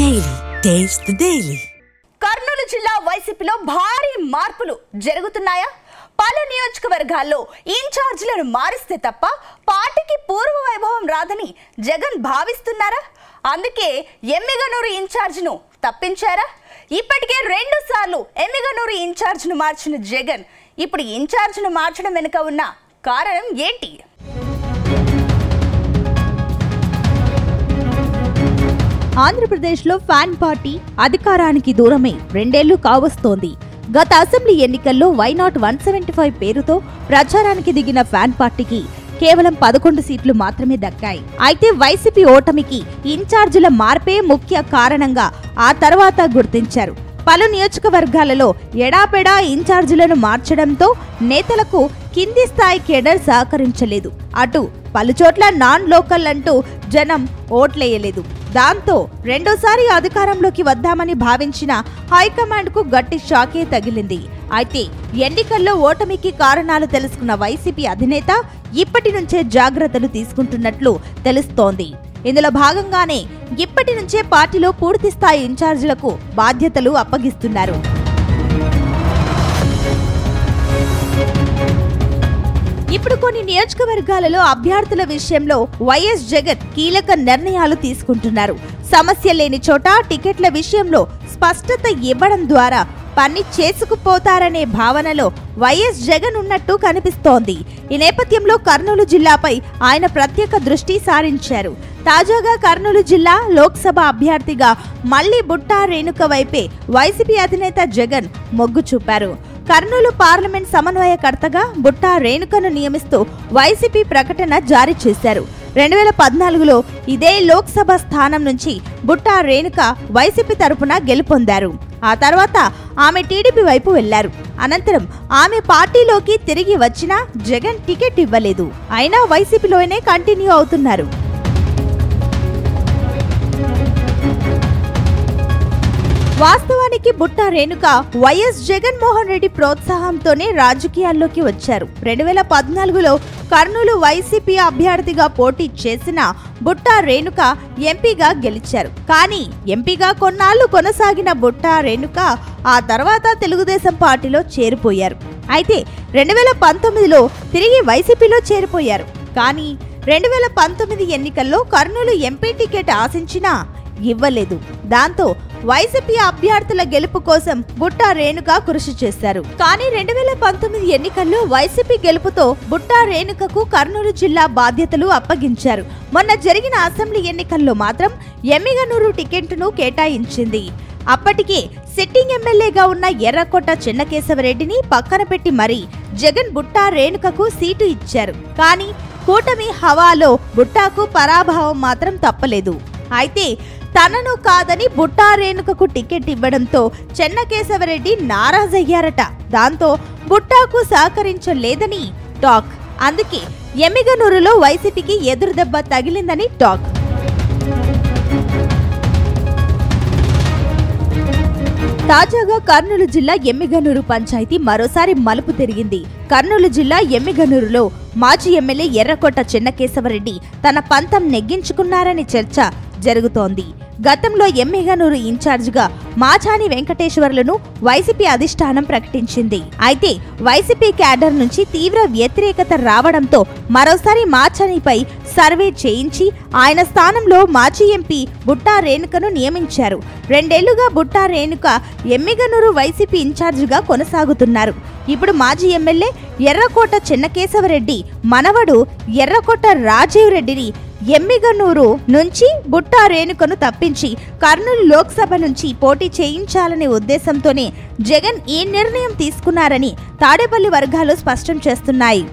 Daily taste the daily. Kurnool జిల్లా వైసీపీలో భారీ మార్పులు జరుగుతున్నాయా? పలు నియోజకవర్గాల్లో ఇన్ఛార్జీలను మారిస్తే తప్ప పార్టీకి పూర్వ వైభవం రాదని జగన్ భావిస్తున్నారా? అందుకే ఎమ్మిగనూరు ఇన్ఛార్జ్ను తప్పించారా? ఇప్పటికే 2 సార్లు ఎమ్మిగనూరు ఇన్ఛార్జ్ను మార్చిన జగన్ ఇప్పుడు ఇన్ఛార్జ్ను మార్చడం వెనుక ఉన్న కారణం ఏంటి? ఆంధ్రప్రదేశ్లో ఫ్యాన్ పార్టీ అధికారానికి దూరమే 2 ఏళ్లు కావస్తోంది. గత అసెంబ్లీ ఎన్నికల్లో వైనాట్ 175 పేరుతో ప్రచారానికి దిగిన ఫ్యాన్ పార్టీకి కేవలం 11 సీట్లు మాత్రమే దక్కాయి. అయితే వైసీపీ ఓటమికి ఇన్ఛార్జీల మార్పే ముఖ్య కారణంగా ఆ తర్వాత గుర్తించారు. పలు నియోజకవర్గాలలో ఎడాపెడా ఇన్ఛార్జీలను మార్చడంతో నేతలకు కింది స్థాయి కేడర్ సహకరించలేదు. అటు పలుచోట్ల నాన్ లోకల్ అంటూ జనం ఓట్లేయలేదు. దాంతో రెండోసారి అధికారంలోకి వద్దామని భావించిన హైకమాండ్ కు గట్టి షాకే తగిలింది. అయితే ఎన్నికల్లో ఓటమికి కారణాలు తెలుసుకున్న వైసీపీ అధినేత ఇప్పటి నుంచే జాగ్రత్తలు తీసుకుంటున్నట్లు తెలుస్తోంది. ఇందులో భాగంగానే ఇప్పటి నుంచే పార్టీలో పూర్తి స్థాయి ఇన్ఛార్జీలకు బాధ్యతలు అప్పగిస్తున్నారు. ఇప్పుడు కొన్ని నియోజకవర్గాలలో అభ్యర్థుల విషయంలో వైఎస్ జగన్ కీలక నిర్ణయాలు తీసుకుంటున్నారు. సమస్య లేని చోట టికెట్ల విషయంలో స్పష్టత ఇవ్వడం ద్వారా పని చేసుకుపోతారనే భావనలో వైఎస్ జగన్ ఉన్నట్టు కనిపిస్తోంది. ఈ నేపథ్యంలో కర్నూలు జిల్లాపై ఆయన ప్రత్యేక దృష్టి సారించారు. తాజాగా కర్నూలు జిల్లా లోక్సభ అభ్యర్థిగా మళ్లీ బుట్టా రేణుక వైపే వైసీపీ అధినేత జగన్ మొగ్గు చూపారు. కర్నూలు పార్లమెంట్ సమన్వయకర్తగా బుట్టా రేణుకను నియమిస్తూ వైసీపీ ప్రకటన జారీ చేశారు. 2014లో ఇదే లోక్సభ స్థానం నుంచి బుట్టా రేణుక వైసీపీ తరపున గెలుపొందారు. ఆ తర్వాత ఆమె టీడీపీ వైపు వెళ్లారు. అనంతరం ఆమె పార్టీలోకి తిరిగి వచ్చినా జగన్ టికెట్ ఇవ్వలేదు. అయినా వైసీపీలోనే కంటిన్యూ అవుతున్నారు. వాస్తవానికి బుట్టా రేణుక వైఎస్ జగన్మోహన్ రెడ్డి ప్రోత్సాహంతోనే రాజకీయాల్లోకి వచ్చారు. 2014లో కర్నూలు వైసీపీ అభ్యర్థిగా పోటీ చేసిన బుట్టా రేణుక ఎంపీగా గెలిచారు. కానీ ఎంపీగా కొన్నాళ్లు కొనసాగిన బుట్టా రేణుక ఆ తర్వాత తెలుగుదేశం పార్టీలో చేరిపోయారు. అయితే 2019లో తిరిగి వైసీపీలో చేరిపోయారు. కానీ 2019 ఎన్నికల్లో కర్నూలు ఎంపీ టికెట్ ఆశించినా ఇవ్వలేదు. దాంతో వైసీపీ అభ్యర్థుల గెలుపు కోసం బుట్టా రేణుక కృషి చేశారు. కానీ 2019 ఎన్నికల్లో వైసీపీ గెలుపుతో బుట్టా రేణుకకు కర్నూలు జిల్లా బాధ్యతలు అప్పగించారు. మొన్న జరిగిన అసెంబ్లీ ఎన్నికల్లో మాత్రం ఎమ్మిగనూరు టికెట్ను కేటాయించింది. అప్పటికే సిట్టింగ్ ఎమ్మెల్యేగా ఉన్న ఎర్రకోట చెన్నకేశవరెడ్డిని పక్కన పెట్టి మరీ జగన్ బుట్టా రేణుకకు సీటు ఇచ్చారు. కానీ కూటమి హవాలో బుట్టాకు పరాభవం మాత్రం తప్పలేదు. అయితే తనను కాదని బుట్టా రేణుకకు టికెట్ ఇవ్వడంతో చెన్నకేశవరెడ్డి నారాజయ్యారట. దాంతో బుట్టాకు సహకరించలేదని టాక్. అందుకే ఎమ్మిగనూరులో వైసీపీకి ఎదురుదెబ్బ తగిలిందని టాక్. తాజాగా కర్నూలు జిల్లా ఎమ్మిగనూరు పంచాయతీ మరోసారి మలుపు తిరిగింది. కర్నూలు జిల్లా ఎమ్మిగనూరులో మాజీ ఎమ్మెల్యే ఎర్రకోట చెన్నకేశవరెడ్డి తన పంతం నెగ్గించుకున్నారని చర్చ జరుగుతోంది. గతంలో ఎమ్మిగనూరు ఇన్ఛార్జిగా మాచాని వెంకటేశ్వర్లను వైసీపీ అధిష్టానం ప్రకటించింది. అయితే వైసీపీ క్యాడర్ నుంచి తీవ్ర వ్యతిరేకత రావడంతో మరోసారి మాచానిపై సర్వే చేయించి ఆయన స్థానంలో మాజీ ఎంపీ బుట్టా రేణుకను నియమించారు. 2 ఏళ్లుగా బుట్టా రేణుక ఎమ్మిగనూరు వైసీపీ ఇన్ఛార్జిగా కొనసాగుతున్నారు. ఇప్పుడు మాజీ ఎమ్మెల్యే ఎర్రకోట చెన్నకేశవరెడ్డి మనవడు ఎర్రకోట రాజీవ్ రెడ్డిని ఎమ్మిగనూరు నుంచి బుట్టా రేణుకను తప్పించి కర్నూలు లోక్సభ నుంచి పోటీ చేయించాలనే ఉద్దేశంతోనే జగన్ ఈ నిర్ణయం తీసుకున్నారని తాడేపల్లి వర్గాలు స్పష్టం చేస్తున్నాయి.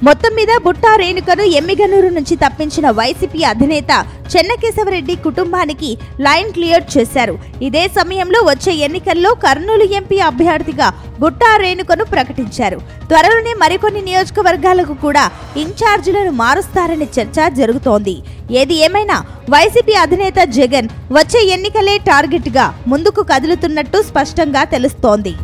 మొత్తం మీద బుట్టా రేణుకను ఎమ్మిగనూరు నుంచి తప్పించిన వైసీపీ అధినేత చెన్నకేశవరెడ్డి కుటుంబానికి లైన్ క్లియర్ చేశారు. ఇదే సమయంలో వచ్చే ఎన్నికల్లో కర్నూలు ఎంపీ అభ్యర్థిగా బుట్టా రేణుకను ప్రకటించారు. త్వరలోనే మరికొన్ని నియోజకవర్గాలకు కూడా ఇన్ఛార్జీలను మారుస్తారనే చర్చ జరుగుతోంది. ఏది ఏమైనా వైసీపీ అధినేత జగన్ వచ్చే ఎన్నికలే టార్గెట్ గా ముందుకు కదులుతున్నట్టు స్పష్టంగా తెలుస్తోంది.